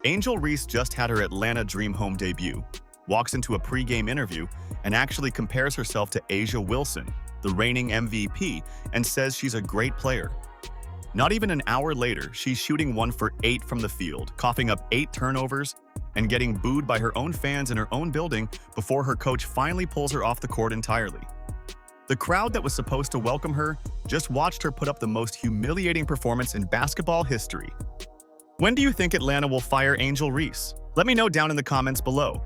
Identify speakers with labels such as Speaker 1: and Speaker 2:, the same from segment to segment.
Speaker 1: Angel Reese just had her Atlanta Dream home debut, walks into a pregame interview, and actually compares herself to A'ja Wilson, the reigning MVP, and says she's a great player. Not even an hour later, she's shooting 1 for 8 from the field, coughing up 8 turnovers, and getting booed by her own fans in her own building before her coach finally pulls her off the court entirely. The crowd that was supposed to welcome her just watched her put up the most humiliating performance in basketball history. When do you think Atlanta will fire Angel Reese? Let me know down in the comments below.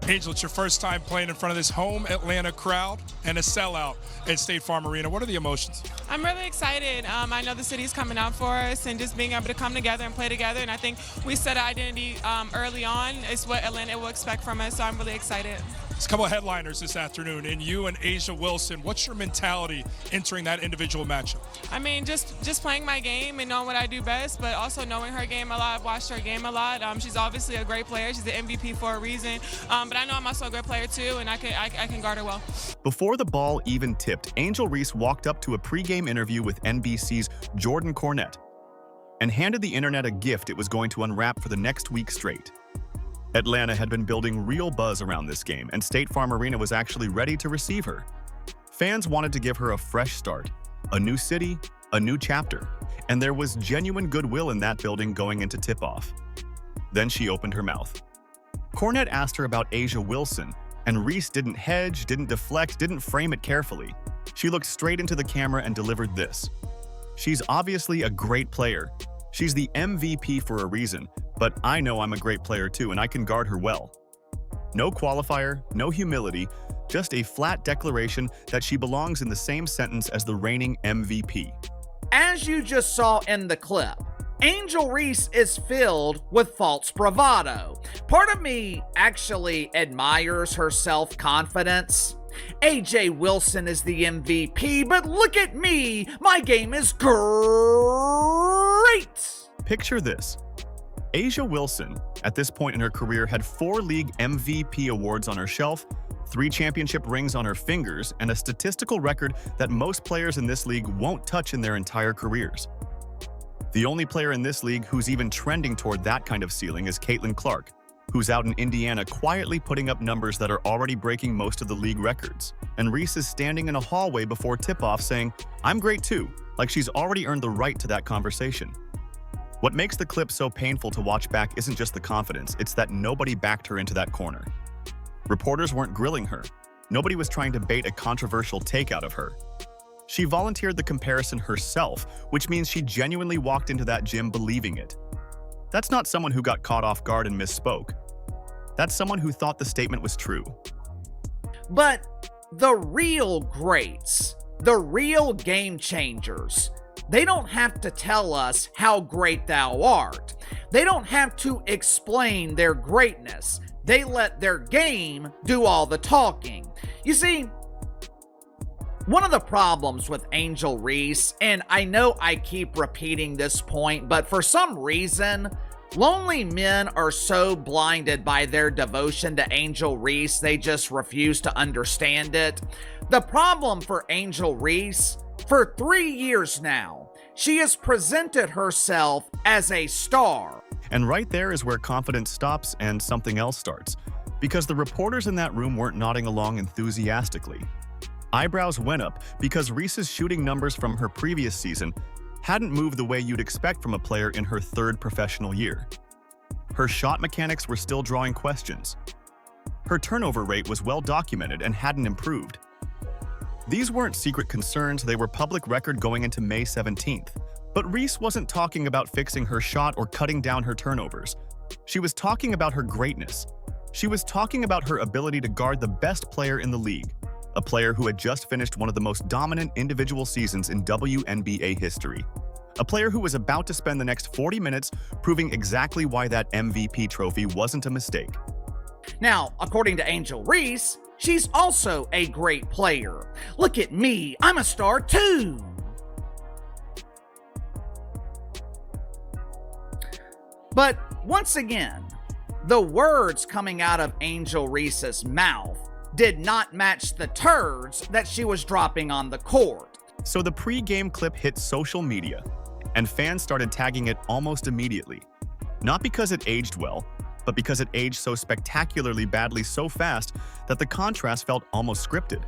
Speaker 2: Angel, it's your first time playing in front of this home Atlanta crowd and a sellout at State Farm Arena. What are the emotions?
Speaker 3: I'm really excited. I know the city's coming out for us and just being able to come together and play together. And I think we set an identity early on. It's what Atlanta will expect from us, so I'm really excited.
Speaker 2: There's a couple of headliners this afternoon, and you and A'ja Wilson. What's your mentality entering that individual matchup?
Speaker 3: I mean, just playing my game and knowing what I do best, but also knowing her game a lot. I've watched her game a lot. She's obviously a great player. She's the MVP for a reason. But I know I'm also a good player too, and I can guard her well.
Speaker 1: Before the ball even tipped, Angel Reese walked up to a pregame interview with NBC's Jordan Cornette and handed the internet a gift it was going to unwrap for the next week straight. Atlanta had been building real buzz around this game, and State Farm Arena was actually ready to receive her. Fans wanted to give her a fresh start, a new city, a new chapter, and there was genuine goodwill in that building going into tip-off. Then she opened her mouth. Cornette asked her about A'ja Wilson, and Reese didn't hedge, didn't deflect, didn't frame it carefully. She looked straight into the camera and delivered this. She's obviously a great player. She's the MVP for a reason, but I know I'm a great player too, and I can guard her well. No qualifier, no humility, just a flat declaration that she belongs in the same sentence as the reigning MVP.
Speaker 4: As you just saw in the clip, Angel Reese is filled with false bravado. Part of me actually admires her self-confidence. A'ja Wilson is the MVP, but look at me, my game is great!
Speaker 1: Picture this. A'ja Wilson, at this point in her career, had 4 league MVP awards on her shelf, 3 championship rings on her fingers, and a statistical record that most players in this league won't touch in their entire careers. The only player in this league who's even trending toward that kind of ceiling is Caitlin Clark, who's out in Indiana quietly putting up numbers that are already breaking most of the league records. And Reese is standing in a hallway before tip-off saying, "I'm great too," like she's already earned the right to that conversation. What makes the clip so painful to watch back isn't just the confidence, it's that nobody backed her into that corner. Reporters weren't grilling her. Nobody was trying to bait a controversial take out of her. She volunteered the comparison herself, which means she genuinely walked into that gym believing it. That's not someone who got caught off guard and misspoke. That's someone who thought the statement was true.
Speaker 4: But the real greats, the real game changers, they don't have to tell us how great thou art. They don't have to explain their greatness. They let their game do all the talking. You see, one of the problems with Angel Reese, and I know I keep repeating this point, but for some reason, lonely men are so blinded by their devotion to Angel Reese, they just refuse to understand it. The problem for Angel Reese, for 3 years now, she has presented herself as a star.
Speaker 1: And right there is where confidence stops and something else starts, because the reporters in that room weren't nodding along enthusiastically. Eyebrows went up because Reese's shooting numbers from her previous season hadn't moved the way you'd expect from a player in her 3rd professional year. Her shot mechanics were still drawing questions. Her turnover rate was well documented and hadn't improved. These weren't secret concerns, they were public record going into May 17th. But Reese wasn't talking about fixing her shot or cutting down her turnovers. She was talking about her greatness. She was talking about her ability to guard the best player in the league, a player who had just finished one of the most dominant individual seasons in WNBA history. A player who was about to spend the next 40 minutes proving exactly why that MVP trophy wasn't a mistake.
Speaker 4: Now, according to Angel Reese, she's also a great player. Look at me, I'm a star too. But once again, the words coming out of Angel Reese's mouth did not match the turds that she was dropping on the court.
Speaker 1: So the pre-game clip hit social media, and fans started tagging it almost immediately. Not because it aged well, but because it aged so spectacularly badly so fast that the contrast felt almost scripted.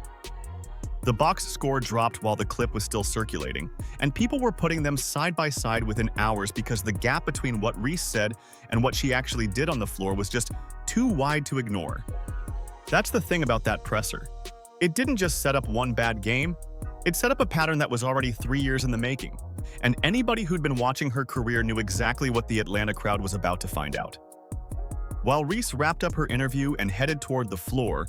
Speaker 1: The box score dropped while the clip was still circulating, and people were putting them side by side within hours because the gap between what Reese said and what she actually did on the floor was just too wide to ignore. That's the thing about that presser. It didn't just set up one bad game, it set up a pattern that was already 3 years in the making, and anybody who'd been watching her career knew exactly what the Atlanta crowd was about to find out. While Reese wrapped up her interview and headed toward the floor,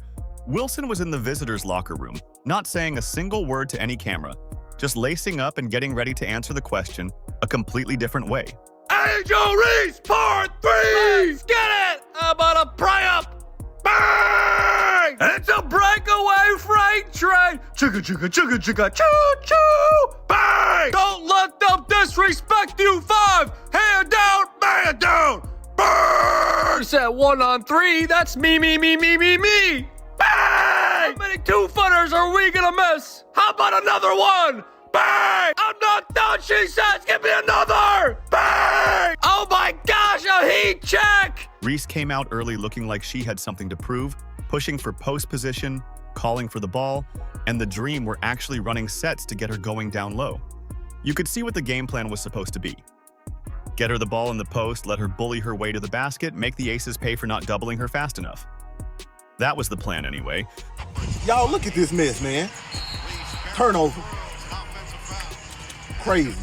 Speaker 1: Wilson was in the visitors' locker room, not saying a single word to any camera, just lacing up and getting ready to answer the question a completely different way.
Speaker 5: Angel Reese, part 3! Let's get it! How about a pray up? Bang! It's a breakaway freight train! Chugga chugga chugga chugga choo choo! Bang! Don't let them disrespect you! 5! Hand down, man down! Bang! You said 1 on 3, that's me. Bang! How many 2-footers are we gonna miss? How about another one? Bang! I'm not done, she says! Give me another! Bang! Oh my gosh, a heat check!
Speaker 1: Reese came out early looking like she had something to prove, pushing for post position, calling for the ball, and the Dream were actually running sets to get her going down low. You could see what the game plan was supposed to be. Get her the ball in the post, let her bully her way to the basket, make the Aces pay for not doubling her fast enough. That was the plan anyway.
Speaker 6: Y'all look at this mess, man. Turnover. Crazy.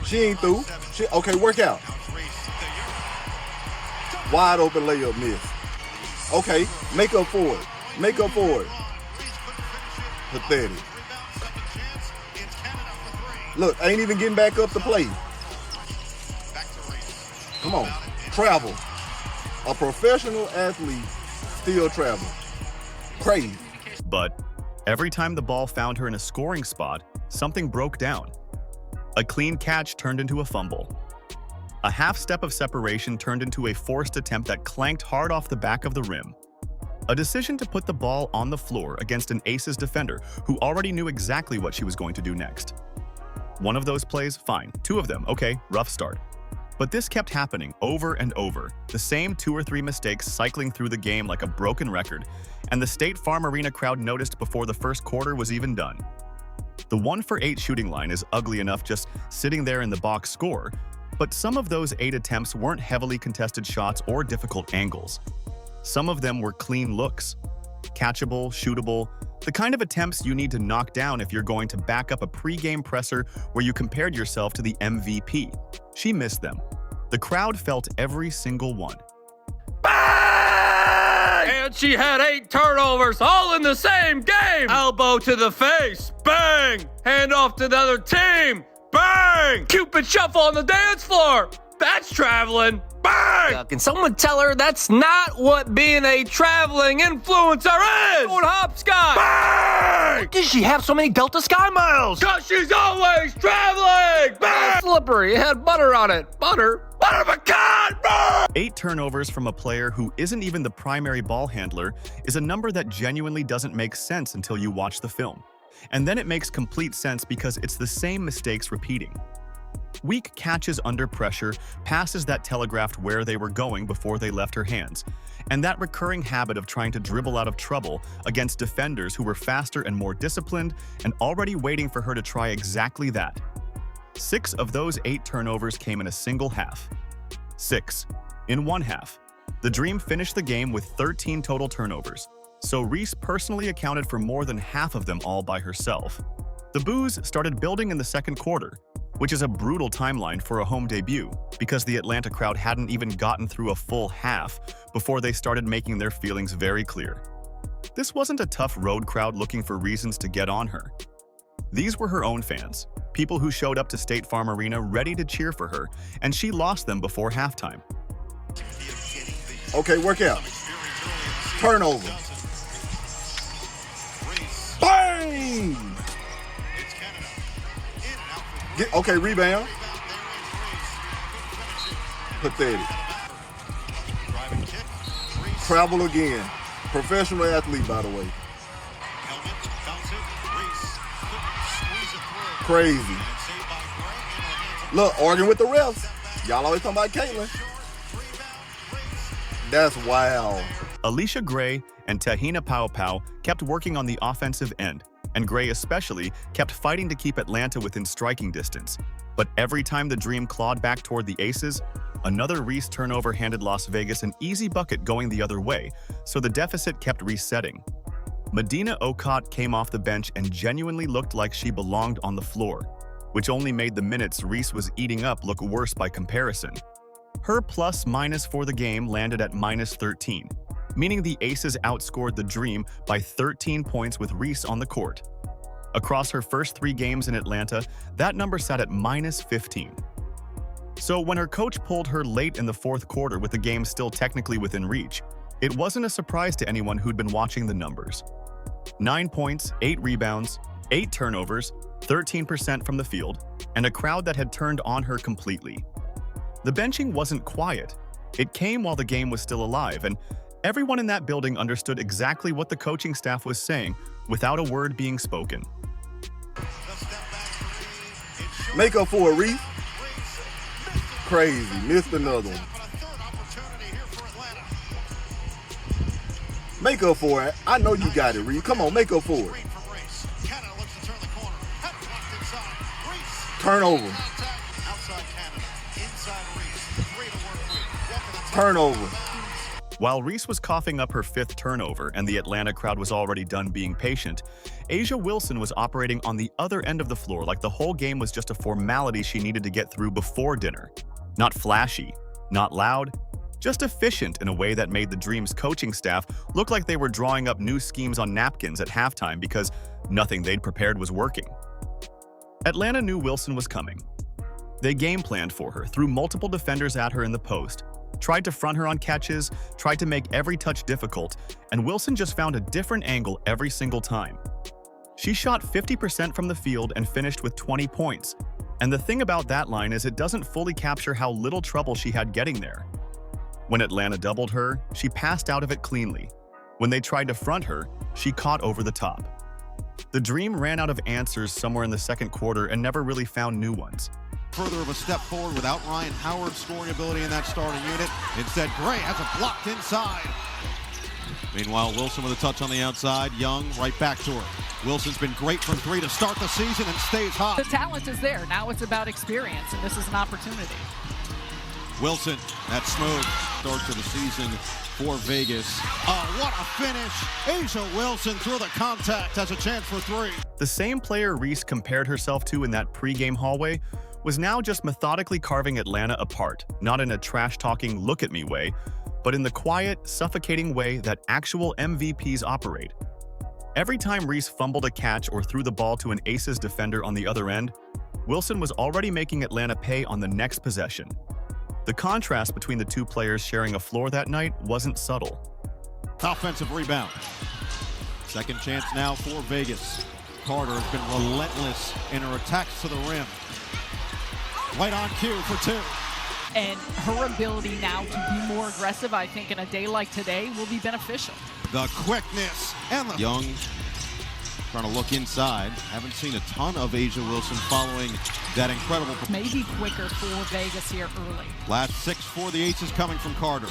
Speaker 6: She ain't through. Okay, work out. Wide open layup miss. Okay, make up for it. Make up for it. Pathetic. Look, ain't even getting back up to play. Come on, travel. A professional athlete still travel. Crazy.
Speaker 1: But every time the ball found her in a scoring spot, something broke down. A clean catch turned into a fumble. A half step of separation turned into a forced attempt that clanked hard off the back of the rim. A decision to put the ball on the floor against an Aces defender who already knew exactly what she was going to do next. One of those plays, fine. 2 of them, okay, rough start. But this kept happening over and over, the same 2 or 3 mistakes cycling through the game like a broken record, and the State Farm Arena crowd noticed before the first quarter was even done. The 1 for 8 shooting line is ugly enough just sitting there in the box score, but some of those 8 attempts weren't heavily contested shots or difficult angles. Some of them were clean looks, catchable, shootable, the kind of attempts you need to knock down if you're going to back up a pre-game presser where you compared yourself to the MVP. She missed them. The crowd felt every single one.
Speaker 5: Bang! And she had 8 turnovers, all in the same game. Elbow to the face. Bang! Hand off to the other team. Bang! Cupid shuffle on the dance floor. That's traveling. Bang! Can someone tell her that's not what being a traveling influencer is? Going hopscotch. Bang! Does she have so many Delta Sky miles? Cause she's always traveling. Bang! Slippery. It had butter on it. Butter pecan. Bang!
Speaker 1: 8 turnovers from a player who isn't even the primary ball handler is a number that genuinely doesn't make sense until you watch the film. And then it makes complete sense because it's the same mistakes repeating. Weak catches under pressure, passes that telegraphed where they were going before they left her hands, and that recurring habit of trying to dribble out of trouble against defenders who were faster and more disciplined and already waiting for her to try exactly that. 6 of those 8 turnovers came in a single half. 6 in one half. The Dream finished the game with 13 total turnovers, so Reese personally accounted for more than half of them all by herself. The boos started building in the second quarter, which is a brutal timeline for a home debut because the Atlanta crowd hadn't even gotten through a full half before they started making their feelings very clear. This wasn't a tough road crowd looking for reasons to get on her. These were her own fans, people who showed up to State Farm Arena ready to cheer for her, and she lost them before halftime.
Speaker 6: Okay, work out. Turnover. Bang! Okay, rebound. Pathetic. Travel again. Professional athlete, by the way. Crazy. Look, arguing with the refs. Y'all always talking about Caitlin. That's wild.
Speaker 1: Alicia Gray and Tahina Pau kept working on the offensive end, and Gray especially kept fighting to keep Atlanta within striking distance. But every time the Dream clawed back toward the Aces, another Reese turnover handed Las Vegas an easy bucket going the other way, so the deficit kept resetting. Medina Okot came off the bench and genuinely looked like she belonged on the floor, which only made the minutes Reese was eating up look worse by comparison. Her plus-minus for the game landed at -13, meaning the Aces outscored the Dream by 13 points with Reese on the court. Across her first 3 games in Atlanta, that number sat at -15. So when her coach pulled her late in the fourth quarter with the game still technically within reach, it wasn't a surprise to anyone who'd been watching the numbers. 9 points, 8 rebounds, 8 turnovers, 13% from the field, and a crowd that had turned on her completely. The benching wasn't quiet. It came while the game was still alive, and everyone in that building understood exactly what the coaching staff was saying without a word being spoken.
Speaker 6: Make up for it, Reese. Crazy. Missed another one. Make up for it. I know you got it, Reese. Come on, make up for it. Turnover. Turnover.
Speaker 1: While Reese was coughing up her 5th turnover and the Atlanta crowd was already done being patient, A'ja Wilson was operating on the other end of the floor like the whole game was just a formality she needed to get through before dinner. Not flashy, not loud, just efficient in a way that made the Dream's coaching staff look like they were drawing up new schemes on napkins at halftime because nothing they'd prepared was working. Atlanta knew Wilson was coming. They game planned for her, threw multiple defenders at her in the post, tried to front her on catches, tried to make every touch difficult, and Wilson just found a different angle every single time. She shot 50% from the field and finished with 20 points. And the thing about that line is it doesn't fully capture how little trouble she had getting there. When Atlanta doubled her, she passed out of it cleanly. When they tried to front her, she caught over the top. The Dream ran out of answers somewhere in the second quarter and never really found new ones.
Speaker 7: Further of a step forward without Ryan Howard's scoring ability in that starting unit. Instead, Gray has it blocked inside. Meanwhile, Wilson with a touch on the outside. Young right back to her. Wilson's been great from 3 to start the season and stays hot.
Speaker 8: The talent is there. Now it's about experience, and this is an opportunity.
Speaker 7: Wilson, that smooth start to the season for Vegas. Oh, what a finish. A'ja Wilson through the contact has a chance for 3.
Speaker 1: The same player Reese compared herself to in that pregame hallway was now just methodically carving Atlanta apart, not in a trash-talking look-at-me way, but in the quiet, suffocating way that actual MVPs operate. Every time Reese fumbled a catch or threw the ball to an Aces defender on the other end, Wilson was already making Atlanta pay on the next possession. The contrast between the two players sharing a floor that night wasn't subtle.
Speaker 7: Offensive rebound. Second chance now for Vegas. Carter has been relentless in her attacks to the rim. Right on cue for 2.
Speaker 8: And her ability now to be more aggressive, I think, in a day like today will be beneficial.
Speaker 7: The quickness and the Young trying to look inside. Haven't seen a ton of A'ja Wilson following that incredible.
Speaker 8: Maybe quicker for Vegas here early.
Speaker 7: Last 6 for the Aces coming from Carter.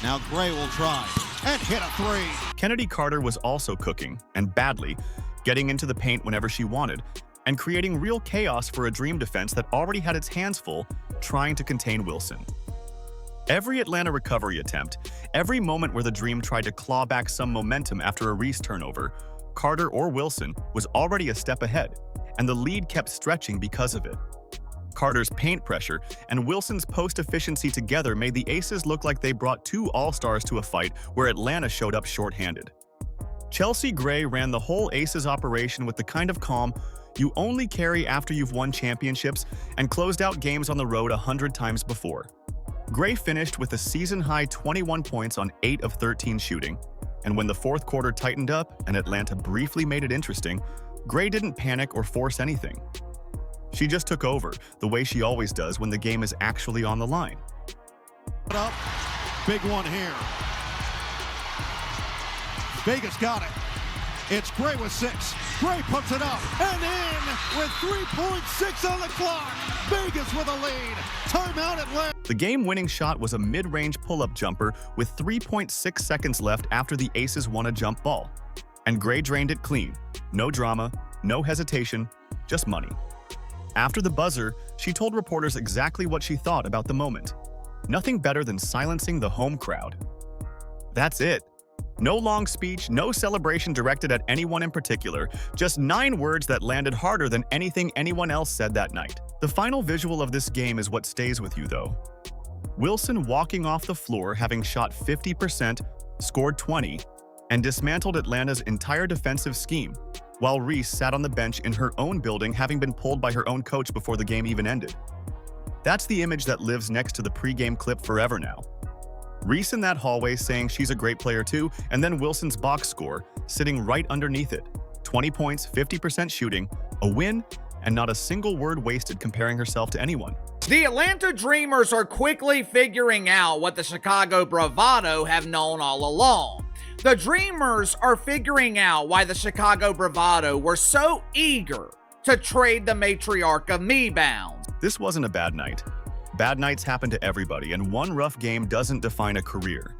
Speaker 7: Now Gray will try and hit a 3.
Speaker 1: Kennedy Carter was also cooking, and badly, getting into the paint whenever she wanted, and creating real chaos for a Dream defense that already had its hands full trying to contain Wilson. Every Atlanta recovery attempt, every moment where the Dream tried to claw back some momentum after a Reese turnover, Carter or Wilson was already a step ahead, and the lead kept stretching because of it. Carter's paint pressure and Wilson's post efficiency together made the Aces look like they brought 2 All-Stars to a fight where Atlanta showed up short-handed. Chelsea Gray ran the whole Aces operation with the kind of calm you only carry after you've won championships and closed out games on the road 100 times before. Gray finished with a season-high 21 points on 8 of 13 shooting, and when the fourth quarter tightened up and Atlanta briefly made it interesting, Gray didn't panic or force anything. She just took over, the way she always does when the game is actually on the line.
Speaker 7: Up. Big one here. Vegas got it. It's Gray with 6. Gray puts it up and in with 3.6 on the clock. Vegas with a lead. Timeout Atlanta.
Speaker 1: The game-winning shot was a mid-range pull-up jumper with 3.6 seconds left after the Aces won a jump ball. And Gray drained it clean. No drama, no hesitation, just money. After the buzzer, she told reporters exactly what she thought about the moment. Nothing better than silencing the home crowd. That's it. No long speech, no celebration directed at anyone in particular, just 9 words that landed harder than anything anyone else said that night. The final visual of this game is what stays with you, though. Wilson walking off the floor having shot 50%, scored 20, and dismantled Atlanta's entire defensive scheme, while Reese sat on the bench in her own building having been pulled by her own coach before the game even ended. That's the image that lives next to the pregame clip forever now. Reese in that hallway saying she's a great player too, and then Wilson's box score sitting right underneath it. 20 points, 50% shooting, a win, and not a single word wasted comparing herself to anyone.
Speaker 4: The Atlanta Dreamers are quickly figuring out what the Chicago Bravado have known all along. The Dreamers are figuring out why the Chicago Bravado were so eager to trade the matriarch of me-bounds.
Speaker 1: This wasn't a bad night. Bad nights happen to everybody, and one rough game doesn't define a career.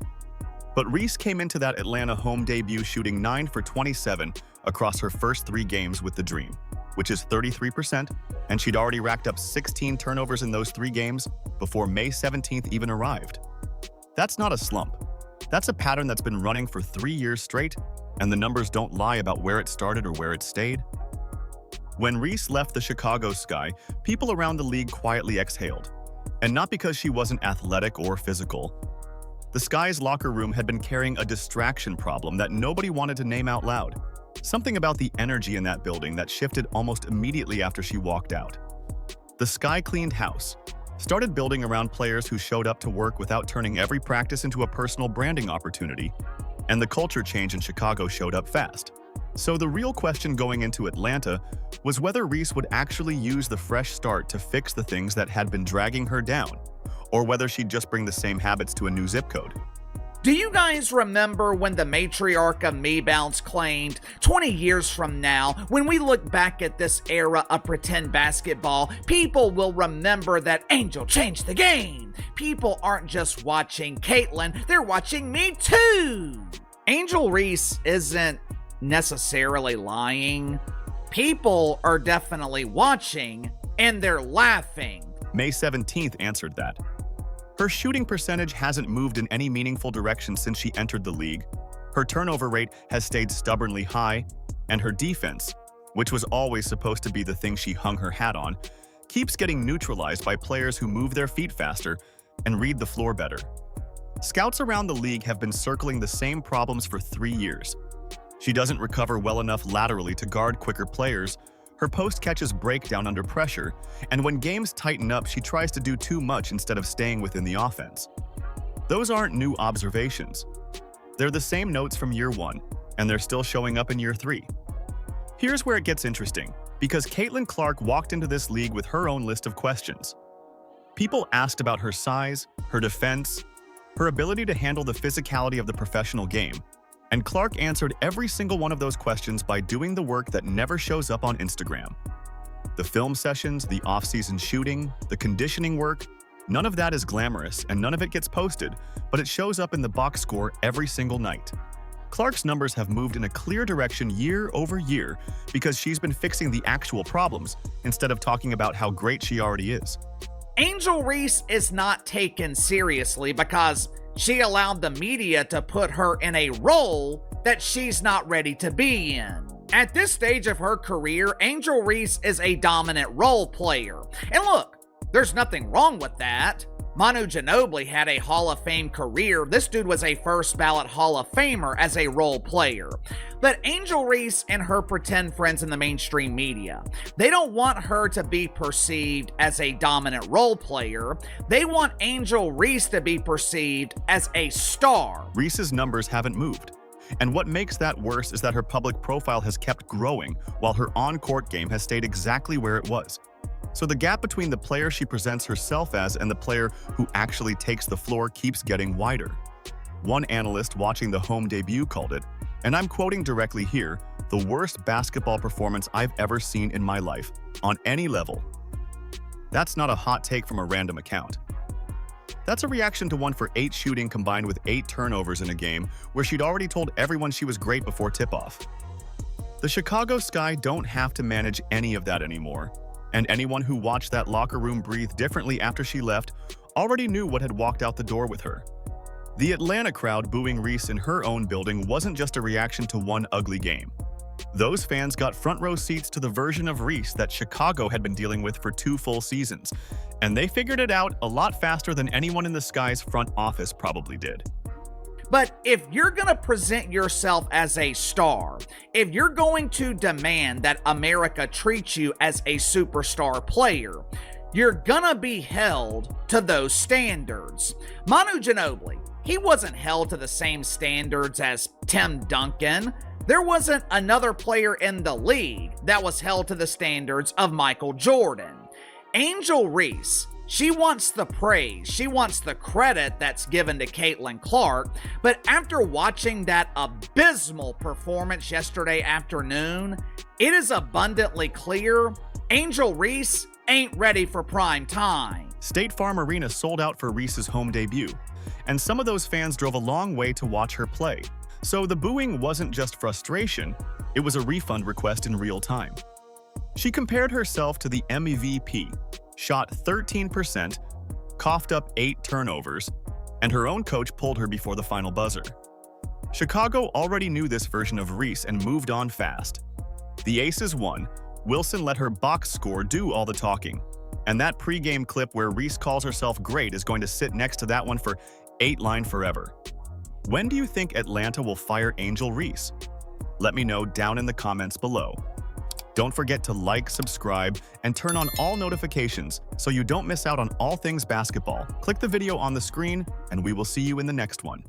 Speaker 1: But Reese came into that Atlanta home debut shooting 9 for 27 across her first 3 games with the Dream, which is 33%, and she'd already racked up 16 turnovers in those 3 games before May 17th even arrived. That's not a slump. That's a pattern that's been running for 3 years straight, and the numbers don't lie about where it started or where it stayed. When Reese left the Chicago Sky, people around the league quietly exhaled. And not because she wasn't athletic or physical. The Sky's locker room had been carrying a distraction problem that nobody wanted to name out loud. Something about the energy in that building that shifted almost immediately after she walked out. The Sky cleaned house, started building around players who showed up to work without turning every practice into a personal branding opportunity, and the culture change in Chicago showed up fast. So the real question going into Atlanta was whether Reese would actually use the fresh start to fix the things that had been dragging her down, or whether she'd just bring the same habits to a new zip code.
Speaker 4: Do you guys remember when the matriarch of me-bounds claimed 20 years from now, when we look back at this era of pretend basketball, people will remember that Angel changed the game. People aren't just watching Caitlin, they're watching me too. Angel Reese isn't necessarily lying. People are definitely watching, and they're laughing.
Speaker 1: May 17th answered that. Her shooting percentage hasn't moved in any meaningful direction since she entered the league. Her turnover rate has stayed stubbornly high, and her defense, which was always supposed to be the thing she hung her hat on, keeps getting neutralized by players who move their feet faster and read the floor better. Scouts around the league have been circling the same problems for 3 years. She doesn't recover well enough laterally to guard quicker players, her post catches break down under pressure, and when games tighten up, she tries to do too much instead of staying within the offense. Those aren't new observations. They're the same notes from year 1, and they're still showing up in year 3. Here's where it gets interesting, because Caitlin Clark walked into this league with her own list of questions. People asked about her size, her defense, her ability to handle the physicality of the professional game, and Clark answered every single one of those questions by doing the work that never shows up on Instagram. The film sessions, the off-season shooting, the conditioning work, none of that is glamorous and none of it gets posted, but it shows up in the box score every single night. Clark's numbers have moved in a clear direction year over year because she's been fixing the actual problems instead of talking about how great she already is.
Speaker 4: Angel Reese is not taken seriously because she allowed the media to put her in a role that she's not ready to be in. At this stage of her career, Angel Reese is a dominant role player. And look, there's nothing wrong with that. Manu Ginobili had a Hall of Fame career. This dude was a first ballot Hall of Famer as a role player. But Angel Reese and her pretend friends in the mainstream media, they don't want her to be perceived as a dominant role player. They want Angel Reese to be perceived as a star.
Speaker 1: Reese's numbers haven't moved. And what makes that worse is that her public profile has kept growing while her on-court game has stayed exactly where it was. So the gap between the player she presents herself as and the player who actually takes the floor keeps getting wider. One analyst watching the home debut called it And I'm quoting directly here, the worst basketball performance I've ever seen in my life, on any level. That's not a hot take from a random account. That's a reaction to 1 for 8 shooting combined with 8 turnovers in a game where she'd already told everyone she was great before tip-off. The Chicago Sky don't have to manage any of that anymore, and anyone who watched that locker room breathe differently after she left already knew what had walked out the door with her. The Atlanta crowd booing Reese in her own building wasn't just a reaction to one ugly game. Those fans got front-row seats to the version of Reese that Chicago had been dealing with for 2 full seasons, and they figured it out a lot faster than anyone in the Sky's front office probably did.
Speaker 4: But if you're going to present yourself as a star, if you're going to demand that America treats you as a superstar player, you're going to be held to those standards. Manu Ginobili, he wasn't held to the same standards as Tim Duncan. There wasn't another player in the league that was held to the standards of Michael Jordan. Angel Reese, she wants the praise, she wants the credit that's given to Caitlin Clark, but after watching that abysmal performance yesterday afternoon, it is abundantly clear Angel Reese ain't ready for prime time.
Speaker 1: State Farm Arena sold out for Reese's home debut, and some of those fans drove a long way to watch her play. So the booing wasn't just frustration, it was a refund request in real time. She compared herself to the MVP, shot 13%, coughed up 8 turnovers, and her own coach pulled her before the final buzzer. Chicago already knew this version of Reese and moved on fast. The Aces won, Wilson let her box score do all the talking, and that pregame clip where Reese calls herself great is going to sit next to that one for 8 line forever. When do you think Atlanta will fire Angel Reese? Let me know down in the comments below. Don't forget to like, subscribe, and turn on all notifications so you don't miss out on all things basketball. Click the video on the screen, and we will see you in the next one.